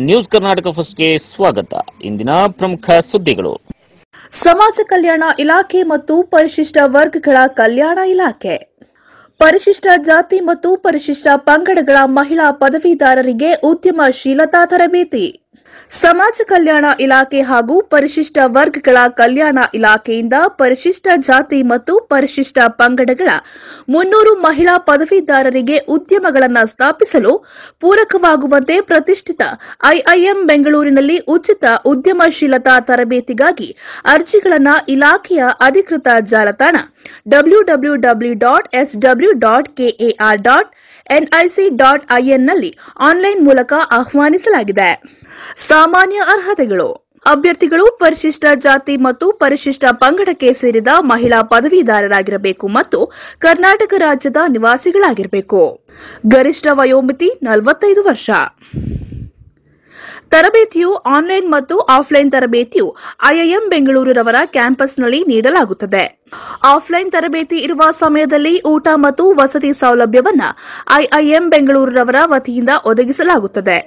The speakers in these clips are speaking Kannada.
ನ್ಯೂಸ್ ಕರ್ನಾಟಕ ಫಸ್ಟ್ಗೆ ಸ್ವಾಗತ. ಇಂದಿನ ಪ್ರಮುಖ ಸುದ್ದಿಗಳು. ಸಮಾಜ ಕಲ್ಯಾಣ ಇಲಾಖೆ ಮತ್ತು ಪರಿಶಿಷ್ಟ ವರ್ಗಗಳ ಕಲ್ಯಾಣ ಇಲಾಖೆ ಪರಿಶಿಷ್ಟ ಜಾತಿ ಮತ್ತು ಪರಿಶಿಷ್ಟ ಪಂಗಡಗಳ ಮಹಿಳಾ ಪದವೀಧರರಿಗೆ ಉದ್ಯಮಶೀಲತಾ ತರಬೇತಿ. ಸಮಾಜ ಕಲ್ಯಾಣ ಇಲಾಖೆ ಹಾಗೂ ಪರಿಶಿಷ್ಟ ವರ್ಗಗಳ ಕಲ್ಯಾಣ ಇಲಾಖೆಯಿಂದ ಪರಿಶಿಷ್ಟ ಜಾತಿ ಮತ್ತು ಪರಿಶಿಷ್ಟ ಪಂಗಡಗಳ 300 ಮಹಿಳಾ ಪದವೀಧರರಿಗೆ ಉದ್ಯಮಗಳನ್ನು ಸ್ಥಾಪಿಸಲು ಪೂರಕವಾಗುವಂತೆ ಪ್ರತಿಷ್ಠಿತ ಐಐಎಂ ಬೆಂಗಳೂರಿನಲ್ಲಿ ಉಚಿತ ಉದ್ಯಮಶೀಲತಾ ತರಬೇತಿಗಾಗಿ ಅರ್ಜಿಗಳನ್ನು ಇಲಾಖೆಯ ಅಧಿಕೃತ ಜಾಲತಾಣ www.sw.kar.nic.in ನಲ್ಲಿ ಆನ್ಲೈನ್ ಮೂಲಕ ಆಹ್ವಾನಿಸಲಾಗಿದೆ. ಸಾಮಾನ್ಯ ಅರ್ಹತೆಗಳು: ಅಭ್ಯರ್ಥಿಗಳು ಪರಿಶಿಷ್ಟ ಜಾತಿ ಮತ್ತು ಪರಿಶಿಷ್ಟ ಪಂಗಡಕ್ಕೆ ಸೇರಿದ ಮಹಿಳಾ ಪದವೀಧರರಾಗಿರಬೇಕು ಮತ್ತು ಕರ್ನಾಟಕ ರಾಜ್ಯದ ನಿವಾಸಿಗಳಾಗಿರಬೇಕು. ಗರಿಷ್ಠ ವಯೋಮಿತಿ 45 ವರ್ಷ. ತರಬೇತಿಯು ಆನ್ಲೈನ್ ಮತ್ತು ಆಫ್ಲೈನ್ ತರಬೇತಿಯು ಐಐಎಂ ಬೆಂಗಳೂರವರ ಕ್ಯಾಂಪಸ್ನಲ್ಲಿ ನೀಡಲಾಗುತ್ತದೆ. ಆಫ್ಲೈನ್ ತರಬೇತಿ ಇರುವ ಸಮಯದಲ್ಲಿ ಊಟ ಮತ್ತು ವಸತಿ ಸೌಲಭ್ಯವನ್ನು ಐಐಎಂ ಬೆಂಗಳೂರವರ ವತಿಯಿಂದ ಒದಗಿಸಲಾಗುತ್ತದೆ.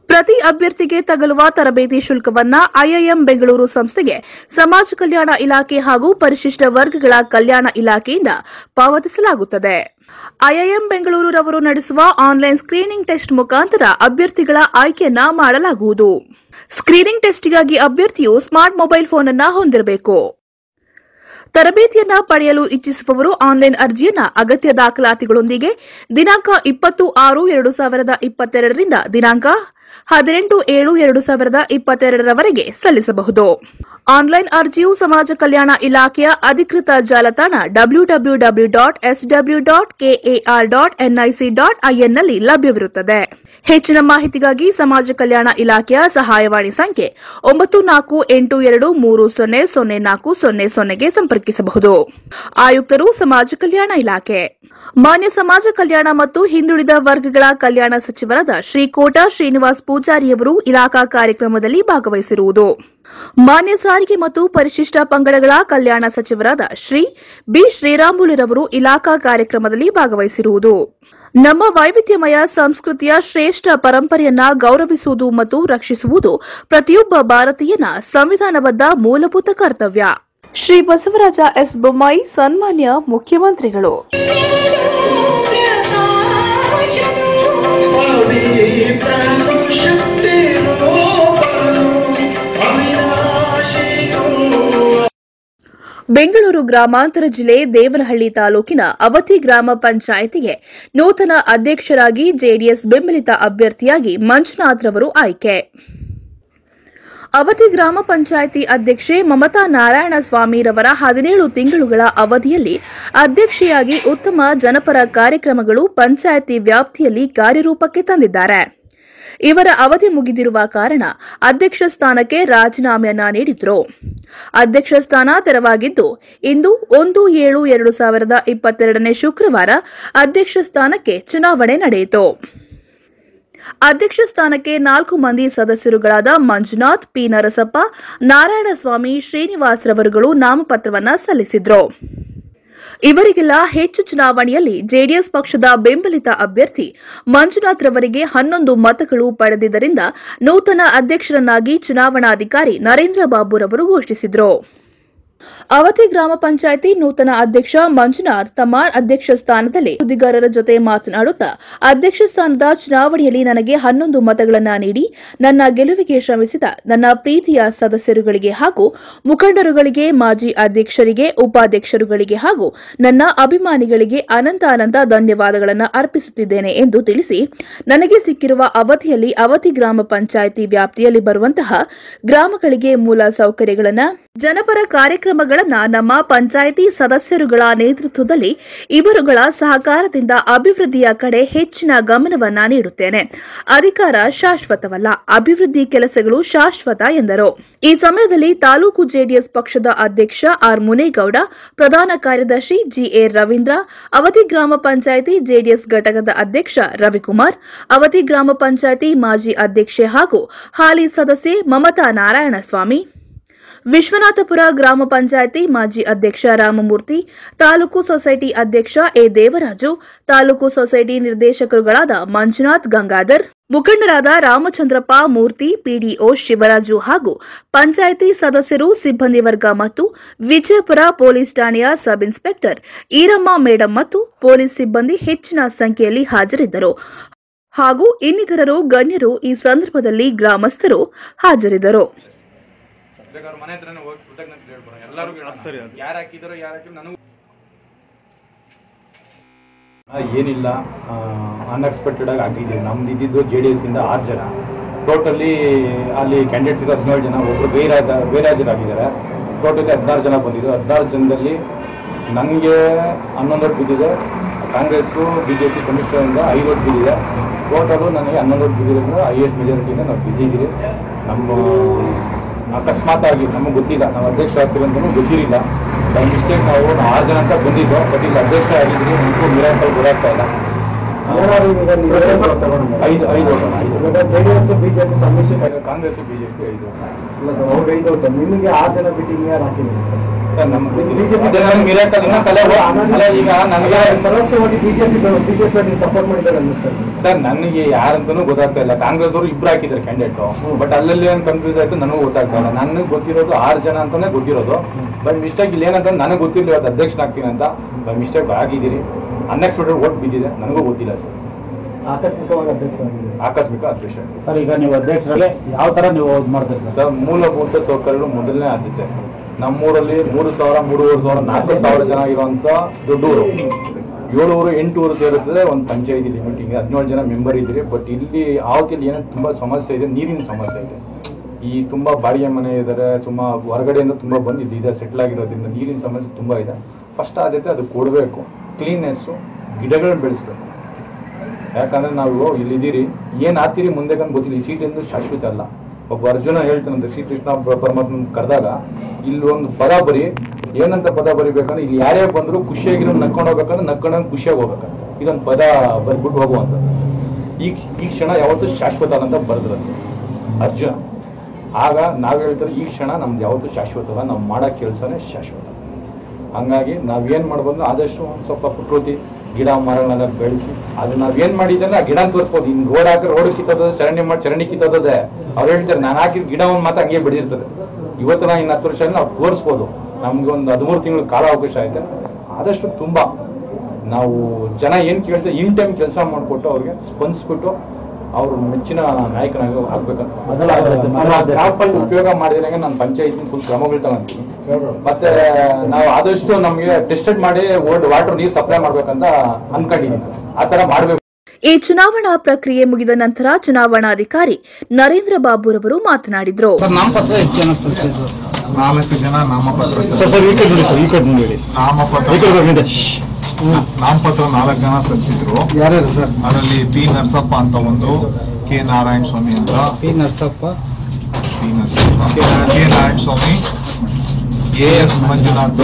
ಪ್ರತಿ ಅಭ್ಯರ್ಥಿಗೆ ತಗಲುವ ತರಬೇತಿ ಶುಲ್ಕವನ್ನು ಐಐಎಂ ಬೆಂಗಳೂರು ಸಂಸ್ಥೆಗೆ ಸಮಾಜ ಕಲ್ಯಾಣ ಇಲಾಖೆ ಹಾಗೂ ಪರಿಶಿಷ್ಟ ವರ್ಗಗಳ ಕಲ್ಯಾಣ ಇಲಾಖೆಯಿಂದ ಪಾವತಿಸಲಾಗುತ್ತದೆ. ಐಐಎಂ ಬೆಂಗಳೂರವರು ನಡೆಸುವ ಆನ್ಲೈನ್ ಸ್ಕ್ರೀನಿಂಗ್ ಟೆಸ್ಟ್ ಮುಖಾಂತರ ಅಭ್ಯರ್ಥಿಗಳ ಆಯ್ಕೆಯನ್ನ ಮಾಡಲಾಗುವುದು. ಸ್ಕ್ರೀನಿಂಗ್ ಟೆಸ್ಟ್ಗಾಗಿ ಅಭ್ಯರ್ಥಿಯು ಸ್ಮಾರ್ಟ್ ಮೊಬೈಲ್ ಫೋನ್ ಅನ್ನು ಹೊಂದಿರಬೇಕು. ತರಬೇತಿಯನ್ನ ಪಡೆಯಲು ಇಚ್ಛಿಸುವವರು ಆನ್ಲೈನ್ ಅರ್ಜಿಯನ್ನ ಅಗತ್ಯ ದಾಖಲಾತಿಗಳೊಂದಿಗೆ ದಿನಾಂಕ 20/6/2022 ರಿಂದ ದಿನಾಂಕ 18/7/2022 ರವರೆಗೆ ಸಲ್ಲಿಸಬಹುದು. ಆನ್ಲೈನ್ ಅರ್ಜಿಯು ಸಮಾಜ ಕಲ್ಯಾಣ ಇಲಾಖೆಯ ಅಧಿಕೃತ ಜಾಲತಾಣ www.sw.kar.nic.in ನಲ್ಲಿ ಲಭ್ಯವಿರುತ್ತದೆ. ಹೆಚ್ಚಿನ ಮಾಹಿತಿಗಾಗಿ ಸಮಾಜ ಕಲ್ಯಾಣ ಇಲಾಖೆಯ ಸಹಾಯವಾಣಿ ಸಂಖ್ಯೆ 948230004000ಗೆ ಸಂಪರ್ಕಿಸಬಹುದು. ಆಯುಕ್ತರು ಸಮಾಜ ಕಲ್ಯಾಣ ಇಲಾಖೆ. ಮಾನ್ಯ ಸಮಾಜ ಕಲ್ಯಾಣ ಮತ್ತು ಹಿಂದುಳಿದ ವರ್ಗಗಳ ಕಲ್ಯಾಣ ಸಚಿವರಾದ ಶ್ರೀ ಕೋಟಾ ಶ್ರೀನಿವಾಸ್ ಪೂಜಾರಿಯವರು ಇಲಾಖಾ ಕಾರ್ಯಕ್ರಮದಲ್ಲಿ ಭಾಗವಹಿಸಿರುವುದು. ಮಾನ್ಯ ಸಾರಿಗೆ ಮತ್ತು ಪರಿಶಿಷ್ಟ ಪಂಗಡಗಳ ಕಲ್ಯಾಣ ಸಚಿವರಾದ ಶ್ರೀ ಬಿ ಶ್ರೀರಾಮುಲುರವರು ಇಲಾಖಾ ಕಾರ್ಯಕ್ರಮದಲ್ಲಿ ಭಾಗವಹಿಸಿರುವುದು. ನಮ್ಮ ವೈವಿಧ್ಯಮಯ ಸಂಸ್ಕೃತಿಯ ಶ್ರೇಷ್ಠ ಪರಂಪರೆಯನ್ನ ಗೌರವಿಸುವುದು ಮತ್ತು ರಕ್ಷಿಸುವುದು ಪ್ರತಿಯೊಬ್ಬ ಭಾರತೀಯನ ಸಂವಿಧಾನಬದ್ಧ ಮೂಲಭೂತ ಕರ್ತವ್ಯ. ಶ್ರೀ ಬಸವರಾಜ ಎಸ್ ಬೊಮ್ಮಾಯಿ, ಸನ್ಮಾನ್ಯ ಮುಖ್ಯಮಂತ್ರಿಗಳು. ಬೆಂಗಳೂರು ಗ್ರಾಮಾಂತರ ಜಿಲ್ಲೆ ದೇವನಹಳ್ಳಿ ತಾಲೂಕಿನ ಅವತಿ ಗ್ರಾಮ ಪಂಚಾಯಿತಿಗೆ ನೂತನ ಅಧ್ಯಕ್ಷರಾಗಿ ಜೆಡಿಎಸ್ ಬೆಂಬಲಿತ ಅಭ್ಯರ್ಥಿಯಾಗಿ ಮಂಜುನಾಥ್ ರವರು ಆಯ್ಕೆ. ಅವತಿ ಗ್ರಾಮ ಪಂಚಾಯಿತಿ ಅಧ್ಯಕ್ಷೆ ಮಮತಾ ನಾರಾಯಣಸ್ವಾಮಿರವರ 17 ತಿಂಗಳುಗಳ ಅವಧಿಯಲ್ಲಿ ಅಧ್ಯಕ್ಷೆಯಾಗಿ ಉತ್ತಮ ಜನಪರ ಕಾರ್ಯಕ್ರಮಗಳು ಪಂಚಾಯಿತಿ ವ್ಯಾಪ್ತಿಯಲ್ಲಿ ಕಾರ್ಯರೂಪಕ್ಕೆ ತಂದಿದ್ದಾರೆ. ಇವರ ಅವಧಿ ಮುಗಿದಿರುವ ಕಾರಣ ಅಧ್ಯಕ್ಷ ಸ್ಥಾನಕ್ಕೆ ರಾಜೀನಾಮೆಯನ್ನ ನೀಡಿದ್ರು. ಅಧ್ಯಕ್ಷ ಸ್ಥಾನ ತೆರವಾಗಿದ್ದು ಇಂದು 1/7/2022 ಶುಕ್ರವಾರ ಅಧ್ಯಕ್ಷ ಸ್ಥಾನಕ್ಕೆ ಚುನಾವಣೆ ನಡೆಯಿತು. ಅಧ್ಯಕ್ಷ ಸ್ಥಾನಕ್ಕೆ 4 ಮಂದಿ ಸದಸ್ಯರುಗಳಾದ ಮಂಜುನಾಥ್, ಪಿ ನರಸಪ್ಪ, ನಾರಾಯಣಸ್ವಾಮಿ, ಶ್ರೀನಿವಾಸ್ ರವರುಗಳು ನಾಮಪತ್ರವನ್ನ ಸಲ್ಲಿಸಿದ್ರು. ಇವರಿಗೆಲ್ಲ ಹೆಚ್ಚು ಚುನಾವಣೆಯಲ್ಲಿ ಜೆಡಿಎಸ್ ಪಕ್ಷದ ಬೆಂಬಲಿತ ಅಭ್ಯರ್ಥಿ ಮಂಜುನಾಥ್ ರವರಿಗೆ 11 ಮತಗಳು ಪಡೆದಿದ್ದರಿಂದ ನೂತನ ಅಧ್ಯಕ್ಷರನ್ನಾಗಿ ಚುನಾವಣಾಧಿಕಾರಿ ನರೇಂದ್ರ ಬಾಬು ರವರು ಘೋಷಿಸಿದರು. ಅವತಿ ಗ್ರಾಮ ಪಂಚಾಯಿತಿ ನೂತನ ಅಧ್ಯಕ್ಷ ಮಂಜುನಾಥ್ ತಮ್ಮ ಅಧ್ಯಕ್ಷ ಸ್ಥಾನದಲ್ಲಿ ಸುದ್ದಿಗಾರರ ಜೊತೆ ಮಾತನಾಡುತ್ತಾ, ಅಧ್ಯಕ್ಷ ಸ್ಥಾನದ ಚುನಾವಣೆಯಲ್ಲಿ ನನಗೆ 11 ಮತಗಳನ್ನು ನೀಡಿ ನನ್ನ ಗೆಲುವಿಗೆ ಶ್ರಮಿಸಿದ ನನ್ನ ಪ್ರೀತಿಯ ಸದಸ್ಯರುಗಳಿಗೆ ಹಾಗೂ ಮುಖಂಡರುಗಳಿಗೆ, ಮಾಜಿ ಅಧ್ಯಕ್ಷರಿಗೆ, ಉಪಾಧ್ಯಕ್ಷರುಗಳಿಗೆ ಹಾಗೂ ನನ್ನ ಅಭಿಮಾನಿಗಳಿಗೆ ಅನಂತ ಧನ್ಯವಾದಗಳನ್ನು ಅರ್ಪಿಸುತ್ತಿದ್ದೇನೆ ಎಂದು ತಿಳಿಸಿ, ನನಗೆ ಸಿಕ್ಕಿರುವ ಅವಧಿಯಲ್ಲಿ ಅವತಿ ಗ್ರಾಮ ಪಂಚಾಯಿತಿ ವ್ಯಾಪ್ತಿಯಲ್ಲಿ ಬರುವಂತಹ ಗ್ರಾಮಗಳಿಗೆ ಮೂಲ ಸೌಕರ್ಯಗಳನ್ನು, ಜನಪರ ಕಾರ್ಯಕ್ರಮಗಳನ್ನು ನಮ್ಮ ಪಂಚಾಯಿತಿ ಸದಸ್ಯರುಗಳ ನೇತೃತ್ವದಲ್ಲಿ ಇವರುಗಳ ಸಹಕಾರದಿಂದ ಅಭಿವೃದ್ಧಿಯ ಕಡೆ ಹೆಚ್ಚಿನ ಗಮನವನ್ನ ನೀಡುತ್ತೇನೆ. ಅಧಿಕಾರ ಶಾಶ್ವತವಲ್ಲ, ಅಭಿವೃದ್ಧಿ ಕೆಲಸಗಳು ಶಾಶ್ವತ ಎಂದರು. ಈ ಸಮಯದಲ್ಲಿ ತಾಲೂಕು ಜೆಡಿಎಸ್ ಪಕ್ಷದ ಅಧ್ಯಕ್ಷ ಆರ್ ಮುನೇಗೌಡ, ಪ್ರಧಾನ ಕಾರ್ಯದರ್ಶಿ ಜಿಎ ರವೀಂದ್ರ, ಅವತಿ ಗ್ರಾಮ ಪಂಚಾಯಿತಿ ಜೆಡಿಎಸ್ ಘಟಕದ ಅಧ್ಯಕ್ಷ ರವಿಕುಮಾರ್, ಅವತಿ ಗ್ರಾಮ ಪಂಚಾಯಿತಿ ಮಾಜಿ ಅಧ್ಯಕ್ಷೆ ಹಾಗೂ ಹಾಲಿ ಸದಸ್ಯೆ ಮಮತಾ ನಾರಾಯಣಸ್ವಾಮಿ, ವಿಶ್ವನಾಥಪುರ ಗ್ರಾಮ ಪಂಚಾಯಿತಿ ಮಾಜಿ ಅಧ್ಯಕ್ಷ ರಾಮಮೂರ್ತಿ, ತಾಲೂಕು ಸೊಸೈಟಿ ಅಧ್ಯಕ್ಷ ಎ ದೇವರಾಜು, ತಾಲೂಕು ಸೊಸೈಟಿ ನಿರ್ದೇಶಕರುಗಳಾದ ಮಂಜುನಾಥ್, ಗಂಗಾಧರ್, ಮುಖಂಡರಾದ ರಾಮಚಂದ್ರಪ್ಪ ಮೂರ್ತಿ, ಪಿಡಿಒ ಶಿವರಾಜು ಹಾಗೂ ಪಂಚಾಯಿತಿ ಸದಸ್ಯರು, ಸಿಬ್ಬಂದಿ ವರ್ಗ ಮತ್ತು ವಿಜಯಪುರ ಪೊಲೀಸ್ ಠಾಣೆಯ ಸಬ್ ಇನ್ಸ್ಪೆಕ್ಟರ್ ಈರಮ್ಮ ಮೇಡಂ ಮತ್ತು ಪೊಲೀಸ್ ಸಿಬ್ಬಂದಿ ಹೆಚ್ಚಿನ ಸಂಖ್ಯೆಯಲ್ಲಿ ಹಾಜರಿದ್ದರು ಹಾಗೂ ಇನ್ನಿತರರು ಗಣ್ಯರು ಈ ಸಂದರ್ಭದಲ್ಲಿ ಗ್ರಾಮಸ್ಥರು ಹಾಜರಿದ್ದರು. ಏನಿಲ್ಲ, ಅನ್ಎಕ್ಸ್ಪೆಕ್ಟೆಡ್ ಆಗಿ ಆಗಿದ್ದೀವಿ. ನಮ್ದು ಇದ್ದಿದ್ದು JDS ಇಂದ 6 ಜನ, ಟೋಟಲಿ ಅಲ್ಲಿ ಕ್ಯಾಂಡಿಡೇಟ್ಸ್ 17 ಜನ, ಒಬ್ಬರು ಬೇರಾಜರಾಗಿದ್ದಾರೆ. ಟೋಟಲಿ 16 ಜನ ಬಂದಿದ್ದು. 16 ಜನದಲ್ಲಿ ನನಗೆ 11 ಓಟ್ ಬಿದ್ದಿದೆ. ಕಾಂಗ್ರೆಸ್ಸು BJP ಸಮ್ಮಿಶ್ರದಿಂದ 5 ಓಟ್ ಬಿದ್ದಿದೆ. ಟೋಟಲು ನನಗೆ 11 ಓಟ್ ಬಿದ್ದಿರೋದ್ರಿಂದ ಹೈಯೆಸ್ಟ್ ಮೆಜಾರಿಟಿಯಿಂದ ನಾವು ಬಿದ್ದಿದ್ದೀವಿ. ನಮ್ಮ ಅಕಸ್ಮಾತ್ ಆಗಿ ನಮಗೆ ಗೊತ್ತಿಲ್ಲ, ನಾವು ಅಧ್ಯಕ್ಷ ಆಗ್ತೀವಿ ಅಂತಲೂ ಗೊತ್ತಿರಲಿಲ್ಲ. ಬೈ ಮಿಸ್ಟೇಕ್ ನಾವು 6 ಜನ ಅಂತ ಬಂದಿದ್ದು, ಬಟ್ ಇಲ್ಲಿ ಅಧ್ಯಕ್ಷ ಆಗಿದ್ದೀವಿ. ನಿಮಗೂ ಮಿರಾಕಲ್ ಗೊತ್ತಾಗ್ತಾ ಇಲ್ಲ. 5 JDS BJP ಸಮ್ಮಿಶ್ರ, ಕಾಂಗ್ರೆಸ್ BJP 5 ನಿಮಗೆ 6 ಜನ ಬಿಟ್ಟಿಂಗ್ ಯಾರು ಹಾಕಿದ್ರು? ಸರ್ ನನಗೆ ಯಾರಂತನೂ ಗೊತ್ತಾಗ್ತಾ ಇಲ್ಲ. ಕಾಂಗ್ರೆಸ್ ಅವರು 2 ಹಾಕಿದ್ದಾರೆ ಕ್ಯಾಂಡಿಡೇಟ್, ಬಟ್ ಅಲ್ಲಲ್ಲಿ ಏನು ಕನ್ಫ್ಯೂಸ್ ಆಯ್ತು ನನಗೂ ಗೊತ್ತಾಗ್ತಾ ಇಲ್ಲ. ನನಗೆ ಗೊತ್ತಿರೋದು 6 ಜನ ಅಂತಾನೆ ಗೊತ್ತಿರೋದು. ಬೈ ಮಿಸ್ಟೇಕ್ ಇಲ್ಲಿ ಏನಂತ ನನಗೆ ಗೊತ್ತಿಲ್ಲ, ಇವತ್ತು ಅಧ್ಯಕ್ಷನಾಗ್ತೀನಿ ಅಂತ ಬೈ ಮಿಸ್ಟೇಕ್ ಆಗಿದ್ದೀರಿ. ಅನ್ಎಕ್ಸ್ಪೆಕ್ಟೆಡ್ ಓಟ್ ಬಿದ್ದಿದೆ, ನನಗೂ ಗೊತ್ತಿಲ್ಲ ಸರ್. ಆಕಸ್ಮಿಕ ಅಧ್ಯಕ್ಷ ಸರ್. ಈಗ ನೀವು ಅಧ್ಯಕ್ಷರಲ್ಲಿ ಯಾವ ತರ ನೀವು ಮಾಡ್ತೀರಿ ಸರ್? ಮೂಲಭೂತ ಸೌಕರ್ಯಗಳು ಮೊದಲನೇ ಆದ್ಯತೆ. ನಮ್ಮೂರಲ್ಲಿ 3,000, 3,500, 4,000 ಜನ ಇರುವಂತ ದೊಡ್ಡೂರು, 7 ಊರು 8 ಊರು ಸೇರುತ್ತದೆ ಒಂದು ಪಂಚಾಯತಿ ಲಿಮಿಟಿಂಗ್. 17 ಜನ ಮೆಂಬರ್ ಇದ್ದೀರಿ. ಬಟ್ ಇಲ್ಲಿ ಆವತ್ತಿಯಲ್ಲಿ ಏನೋ ತುಂಬ ಸಮಸ್ಯೆ ಇದೆ, ನೀರಿನ ಸಮಸ್ಯೆ ಇದೆ. ಈ ತುಂಬ ಬಾಡಿಗೆ ಮನೆ ಇದ್ದಾರೆ, ಸುಮ್ಮ ಹೊರಗಡೆಯಿಂದ ತುಂಬ ಬಂದು ಇಲ್ಲಿದೆ ಸೆಟ್ಲ್ ಆಗಿರೋದ್ರಿಂದ ನೀರಿನ ಸಮಸ್ಯೆ ತುಂಬ ಇದೆ. ಫಸ್ಟ್ ಆದ್ಯತೆ ಅದು ಕೊಡಬೇಕು. ಕ್ಲೀನ್ನೆಸ್ಸು, ಗಿಡಗಳನ್ನ ಬೆಳೆಸ್ಬೇಕು. ಯಾಕಂದರೆ ನಾವು ಇಲ್ಲಿದ್ದೀರಿ, ಏನು ಆಗ್ತೀರಿ ಮುಂದೆ ಕಂಡು ಗೊತ್ತಿಲ್ಲ. ಈ ಸೀಟ್ ಎಂದು ಶಾಶ್ವತ ಅಲ್ಲ. ಒಬ್ಬ ಅರ್ಜುನ ಹೇಳ್ತಾನಂತೆ ಶ್ರೀಕೃಷ್ಣ ಪರಮಾತ್ಮ ಕರೆದಾಗ, ಇಲ್ಲಿ ಒಂದು ಪದ ಬರಿ, ಏನಂತ ಪದ ಬರಿಬೇಕಂದ್ರೆ ಇಲ್ಲಿ ಯಾರೇ ಬಂದರೂ ಖುಷಿಯಾಗಿರೋ ನಕ್ಕೊಂಡು ಹೋಗ್ಬೇಕಂದ್ರೆ ನಕ್ಕೊಂಡಂಗೆ ಖುಷಿಯಾಗಿ ಹೋಗ್ಬೇಕಂದ್ರೆ ಇದೊಂದು ಪದ ಬರ್ಬಿಟ್ಟು ಹೋಗುವಂಥದ್ದು. ಈ ಕ್ಷಣ ಯಾವತ್ತೂ ಶಾಶ್ವತ ಅಂತ ಬರೆದ್ರಂತೆ ಅರ್ಜುನ. ಆಗ ನಾವು ಹೇಳ್ತಾರೆ ಈ ಕ್ಷಣ ನಮ್ದು ಯಾವತ್ತೂ ಶಾಶ್ವತ ಅಲ್ಲ, ನಾವು ಮಾಡೋ ಕೆಲಸನೇ ಶಾಶ್ವತ. ಹಂಗಾಗಿ ನಾವೇನು ಮಾಡ್ಬೋದು ಆದಷ್ಟು ಒಂದು ಸ್ವಲ್ಪ ಪ್ರಕೃತಿ ಗಿಡ ಮರಗಳನ್ನೆಲ್ಲ ಬೆಳೆಸಿ ಅದು ನಾವೇನು ಮಾಡಿದ್ರೆ ಆ ಗಿಡ ತೋರಿಸ್ಬೋದು. ಇನ್ನು ರೋಡ್ ಹಾಕಿ ರೋಡ್ ಕಿತ್ತೋದ, ಚರಂಡಿ ಕಿತ್ತೋದೇ. ಅವ್ರು ಹೇಳ್ತಾರೆ ನಾನು ಹಾಕಿದ ಗಿಡ ಒಂದು ಮಾತ್ರ ಹಂಗೆ ಬೆಳೆದಿರ್ತದೆ. ಇವತ್ತು ನಾವು ಇನ್ನು 10 ವರ್ಷ ನಾವು ತೋರಿಸ್ಬೋದು. ನಮ್ಗೆ ಒಂದು 13 ತಿಂಗಳು ಕಾಲ ಅವಕಾಶ ಐತೆ. ಆದಷ್ಟು ತುಂಬ ನಾವು ಜನ ಏನು ಕೇಳ್ತಾರೆ ಇನ್ ಟೈಮ್ ಕೆಲಸ ಮಾಡಿಕೊಟ್ಟು ಅವ್ರಿಗೆ ಸ್ಪಂದಿಸ್ಬಿಟ್ಟು ಅವ್ರ ಮೆಚ್ಚಿನ ನಾಯಕನಾಗಿ ಆಗ್ಬೇಕಂತ ಉಪಯೋಗ ಮಾಡಿದ್ರೆ ನಾನು ಪಂಚಾಯತ್ ಫುಲ್ ಕ್ರಮಗಳು ತಗೊಂತೀನಿ. ಮತ್ತೆ ನಾವು ಆದಷ್ಟು ನಮಗೆ ಟೆಸ್ಟೆಡ್ ಮಾಡಿ ವಾಟರ್ ನೀರು ಸಪ್ಲೈ ಮಾಡ್ಬೇಕಂತ ಅನ್ಕೊಂಡಿದ್ದೀನಿ. ಆ ತರ ಮಾಡಬೇಕು. ಈ ಚುನಾವಣಾ ಪ್ರಕ್ರಿಯೆ ಮುಗಿದ ನಂತರ ಚುನಾವಣಾಧಿಕಾರಿ ನರೇಂದ್ರ ಬಾಬುರವರು ಮಾತನಾಡಿದರು. 4 ಜನ ನಾಮಪತ್ರ ನಾಮಪತ್ರ 4 ಜನ ಸಲ್ಲಿಸಿದ್ರು. ಯಾರ್ಯಾರು ಸರ್? ಅದರಲ್ಲಿ ಪಿ ನರಸಪ್ಪ ಅಂತ ಒಂದು, ಕೆ ನಾರಾಯಣ ಸ್ವಾಮಿ ಅಂತ, ಕೆ ನಾರಾಯಣ ಸ್ವಾಮಿ, AS ಮಂಜುನಾಥ್,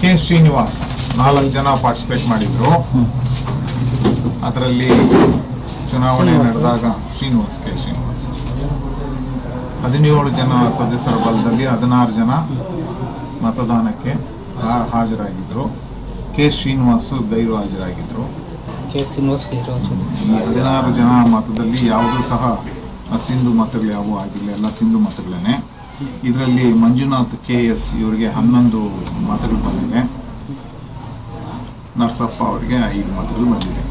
ಕೆ ಶ್ರೀನಿವಾಸ್ 4 ಜನ ಪಾರ್ಟಿಸಿಪೇಟ್ ಮಾಡಿದ್ರು. ಅದರಲ್ಲಿ ಚುನಾವಣೆ ನಡೆದಾಗ ಶ್ರೀನಿವಾಸ್ 17 ಜನ ಸದಸ್ಯರ ಬಲದಲ್ಲಿ 16 ಜನ ಮತದಾನಕ್ಕೆ ಹಾಜರಾಗಿದ್ರು. ಕೆ ಶ್ರೀನಿವಾಸು ಗೈರು ಹಾಜರಾಗಿದ್ರು. ಈ 16 ಜನ ಮತದಲ್ಲಿ ಯಾವುದೂ ಸಹ ಸಿಂಧು ಮತಗಳು ಯಾವುವು ಆಗಿಲ್ಲ, ಎಲ್ಲ ಸಿಂಧು ಮತಗಳೇ. ಇದರಲ್ಲಿ ಮಂಜುನಾಥ್ KS ಇವರಿಗೆ 11 ಮತಗಳು ಬಂದಿದೆ. ನರಸಪ್ಪ ಅವರಿಗೆ 5 ಮತಗಳು ಬಂದಿದೆ.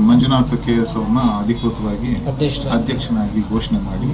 ಮಂಜುನಾಥ್ KS ಅವ್ರನ್ನ ಅಧಿಕೃತವಾಗಿ ಅಧ್ಯಕ್ಷನಾಗಿ ಘೋಷಣೆ ಮಾಡಿ